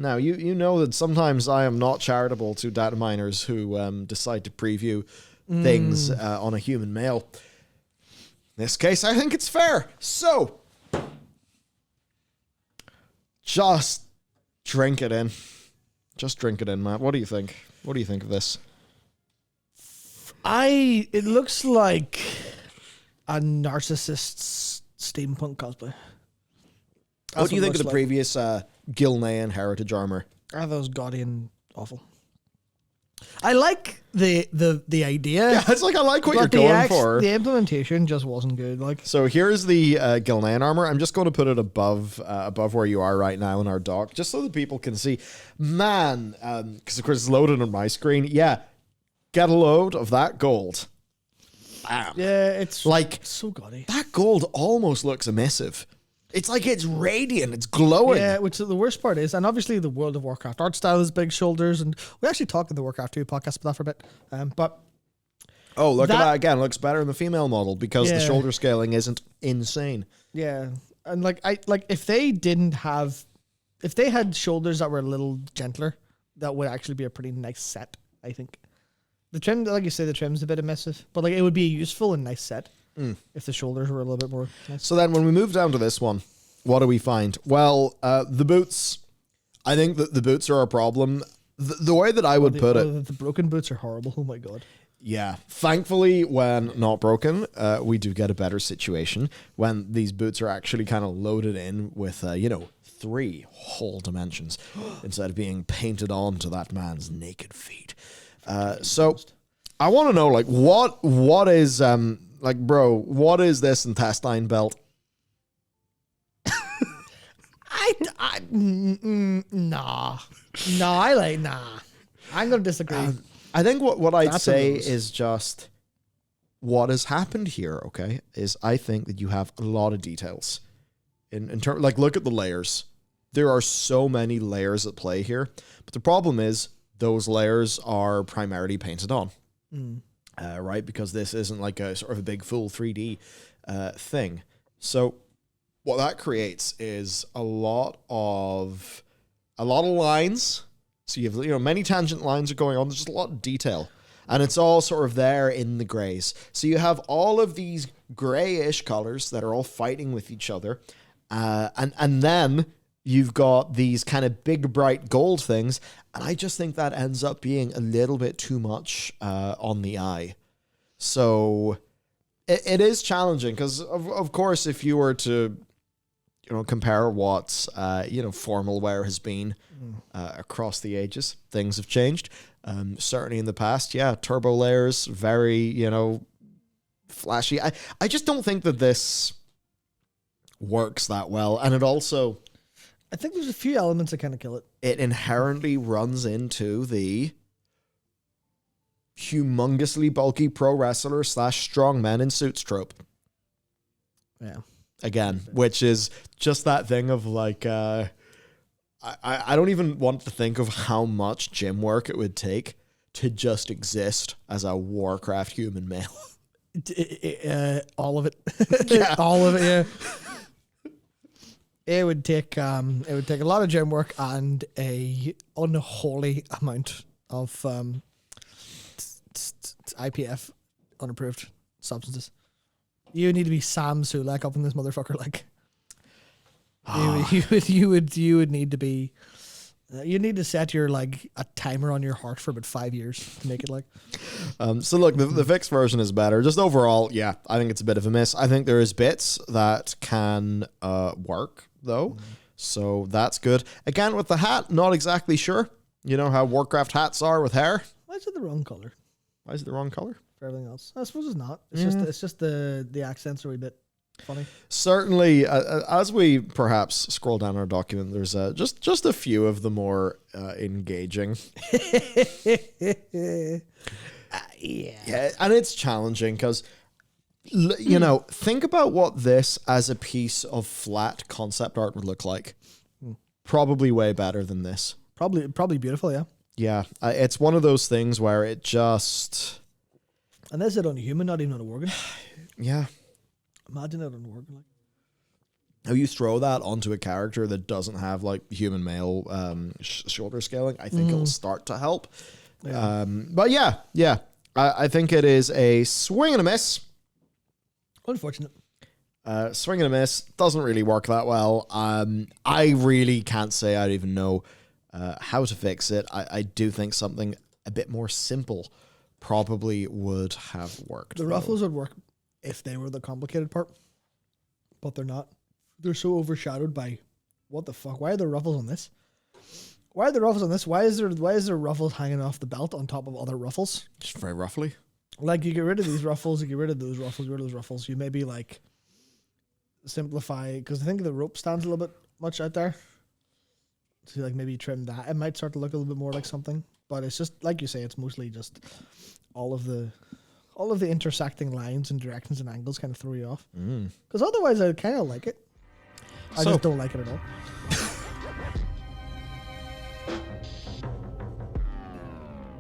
Now, you know that sometimes I am not charitable to data miners who decide to preview things on a human male. In this case, I think it's fair. So, just drink it in. Just drink it in, Matt. What do you think? What do you think of this? It looks like a narcissist's steampunk cosplay. What do you think of the previous Gilneas heritage armor? Those gaudy and awful. I like the idea. Yeah, it's like I like what you're going for. The implementation just wasn't good. Like, so here's the Gilneas armor. I'm just going to put it above where you are right now in our dock, just so that people can see. Man, because of course it's loaded on my screen. Yeah, get a load of that gold. Bam. Yeah, it's like so gaudy. That gold almost looks emissive. It's like it's radiant. It's glowing. Yeah, which the worst part is, and obviously the World of Warcraft art style is big shoulders, and we actually talked in the Warcraft 2 podcast about that for a bit. But look at that again. It looks better in the female model because the shoulder scaling isn't insane. Yeah, and if they had shoulders that were a little gentler, that would actually be a pretty nice set. I think the trim, like you say, the trim's a bit emissive, but like it would be a useful and nice set. If the shoulders were a little bit more nice. So then when we move down to this one, what do we find? Well, the boots. I think that the boots are a problem. The way that I would put it... The broken boots are horrible. Oh my God. Yeah. Thankfully, when not broken, we do get a better situation when these boots are actually kind of loaded in with, 3 whole dimensions instead of being painted onto that man's naked feet. So I want to know, like, what is... bro, what is this intestine belt? Nah. I'm gonna disagree. I think what I'd say is just what has happened here. Okay, is I think that you have a lot of details in terms. Like, look at the layers. There are so many layers at play here, but the problem is those layers are primarily painted on. Right, because this isn't like a sort of a big full 3D thing. So what that creates is a lot of lines. So you have many tangent lines are going on. There's just a lot of detail, and it's all sort of there in the grays. So you have all of these grayish colors that are all fighting with each other, and then you've got these kind of big bright gold things, and I just think that ends up being a little bit too much on the eye. So it is challenging because, of course, if you were to, compare what, formal wear has been across the ages, things have changed. Certainly in the past, turbo layers, very, flashy. I just don't think that this works that well. And it also... I think there's a few elements that kind of kill it. It inherently runs into the humongously bulky pro wrestler / strongman in suits trope. Yeah. Again, which is just that thing of like, I don't even want to think of how much gym work it would take to just exist as a Warcraft human male. All of it. Yeah. All of it, yeah. It would take a lot of gym work and a unholy amount of IPF, unapproved substances. You need to be Sam Sulek up in this motherfucker. Like, you would need to be. You need to set your a timer on your heart for about 5 years to make it like. So look, the fixed version is better. Just overall, yeah, I think it's a bit of a miss. I think there is bits that can work though, so that's good. Again, with the hat, not exactly sure. You know how Warcraft hats are with hair. Why is it the wrong color? Why is it the wrong color for everything else? I suppose it's not. It's just the accents are a bit funny. Certainly, as we perhaps scroll down our document, there's just a few of the more engaging. Yeah, and it's challenging because, think about what this as a piece of flat concept art would look like. Probably way better than this. Probably beautiful, yeah. Yeah, it's one of those things where it just... And this is on a human, not even on a organ. Yeah. Imagine it on an organ. How you throw that onto a character that doesn't have like human male shoulder scaling, I think it'll start to help. Yeah. But yeah, I think it is a swing and a miss. Unfortunate. Swing and a miss doesn't really work that well. I really can't say I even know how to fix it. I do think something a bit more simple probably would have worked. The ruffles would work if they were the complicated part, but they're not. They're so overshadowed by what the fuck? Why are there ruffles on this? Why are there ruffles on this? Why is there ruffles hanging off the belt on top of other ruffles? Just very roughly. Like, you get rid of these ruffles, you get rid of those ruffles, get rid of those ruffles. You maybe like simplify, because I think the rope stands a little bit much out there. So like maybe trim that. It might start to look a little bit more like something. But it's just like you say, it's mostly just all of the intersecting lines and directions and angles kind of throw you off. Because otherwise I kind of like it. I just don't like it at all.